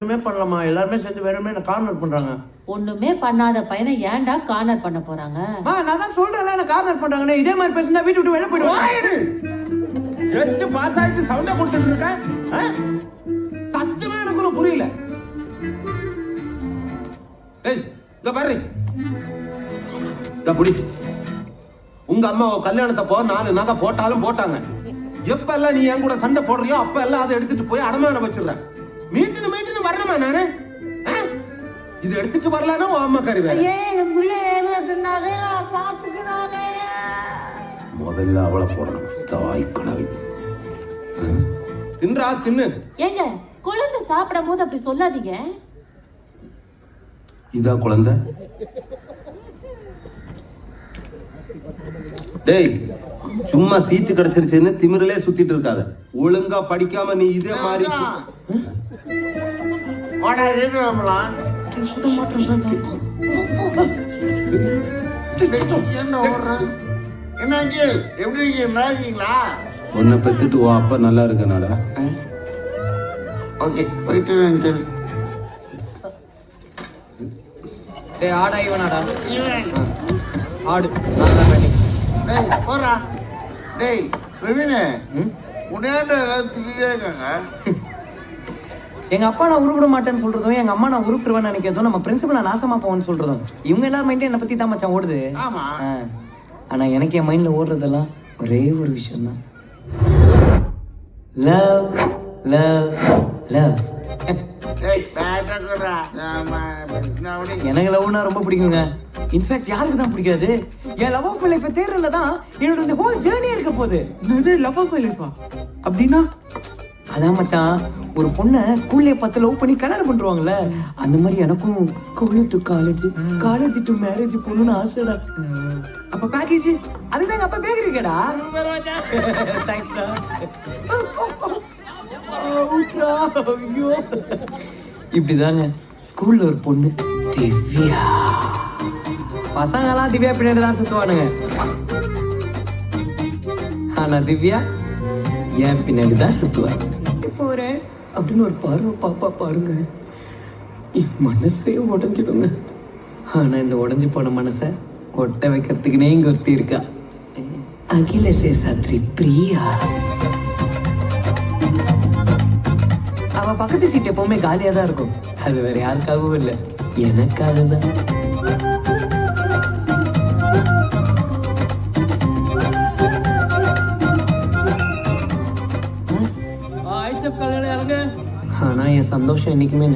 ஒண்ணுமே பண்ணலாமா? எல்லாருமே சேர்ந்து வேணுமே என்ன கார்னர் பண்றாங்க. ஒண்ணுமே பண்ணாத பையனை ஏன்டா கார்னர் பண்ண போறாங்க? நான் தான் சொல்றேன்ல என்ன கார்னர் பண்றாங்கன்னு. இதே மாதிரி பேசினா வீட்டு விட்டு வெளிய போயிடுவாங்க. ஜஸ்ட் பாஸ் ஆயிட்டு சவுண்ட கொடுத்துட்டு இருக்க. சத்தியமா எனக்கு ஒன்றும் புரியல. ஏய் இங்க பாரு. புடி உங்க அம்மா கல்யாணத்தப்போ நாலு நகை போட்டாலும் போட்டாங்க. எப்ப எல்லாம் நீ என் கூட சண்டை போடுறியோ அப்ப எல்லாம் அதை எடுத்துட்டு போய் அடமான வச்சிடுறேன். மீட்டுன்னு வரணுமா நானு? இது எடுத்துட்டு வரலான்னா உன் அம்மா கறி வேற. முதல்ல அவளை போடணும். தாய் கனவு தின்றா தின்னு. ஏங்க குழந்தை சாப்பிடும் போது அப்படி சொல்லாதீங்க. இதா குழந்தை? டேய் சும்மா சீட்டு கிடைச்சிருச்சுன்னு திமிரலே சுத்திட்டு இருக்காத. ஒழுங்கா படிக்காம நீ இதே மாதிரி உன்னை பெத்துட்டு ஓ அப்பா நல்லா இருக்கனாடா. ஓகே போயிட்டு டேய் ஆடா இவனாடா ஆடு டேய் போறா டேய் பிரவீனே உன்னையாண்ட எல்லாரும் திட்டிட்டே இருக்காங்க. எங்க அப்பா நான் உருப்பிட மாட்டேன்னு சொல்றதும் எங்க அம்மா நான் உருப்பிடுவேன்னு நினைக்கிறதும் நம்ம பிரின்சிபல் நான் நாசமா போவேன்னு சொல்றதும் இவங்க எல்லாரும் மைண்ட்ல என்ன பத்தி தான் மச்சான் ஓடுது. ஆனா எனக்கு என் மைண்ட்ல ஓடுறதெல்லாம் ஒரே ஒரு விஷயம் தான். Love love love. எனக்கு லவ்னா ரொம்ப பிடிக்குங்க. இன்ஃபேக்ட் யாருக்கு தான் பிடிக்காது? என் லவ் ஆஃப் லைஃப் தேர்றதுல தான் என்னோட இந்த ஹோல் ஜர்னியே இருக்க போகுது. இது லவ் ஆஃப் லைஃபா அப்படின்னா அதான் மச்சான், ஒரு பொண்ணை ஸ்கூல்லே 10 லவ் பண்ணி கல்யாணம் பண்றாங்கல்ல, அந்த மாதிரி எனக்கும் school to college, college to marriage போகணும்னு ஆசைடா. அப்ப பேக்கேஜ் அதுதான் அப்ப பேக்கரி கேடா. தேங்க்ஸ்டா. ஐயோ இப்படிதாங்க ஸ்கூல்ல ஒரு பொண்ணு திவ்யா. பசங்கெல்லாம் திவ்யா பின்னாடி தான் சுத்துவானுங்க. ஆனா திவ்யா என் பின்னாடி தான் சுத்துவாங்க. போறேன் அப்படின்னு ஒரு பார்வை பாப்பா பாருங்க, என் மனசே உடஞ்சிடுங்க. ஆனா இந்த உடஞ்சி போன மனசை ஒட்ட வைக்கிறதுக்குனே இங்க ஒருத்தி இருக்கா. அகில சேஷாத்ரி பிரியா. அவ பக்கத்து சீட் எப்பவுமே காலியா தான் இருக்கும். அது வேற யாருக்காகவும் இல்லை, எனக்காக தான். ஆனா என் சந்தோஷம் என்னைக்குமே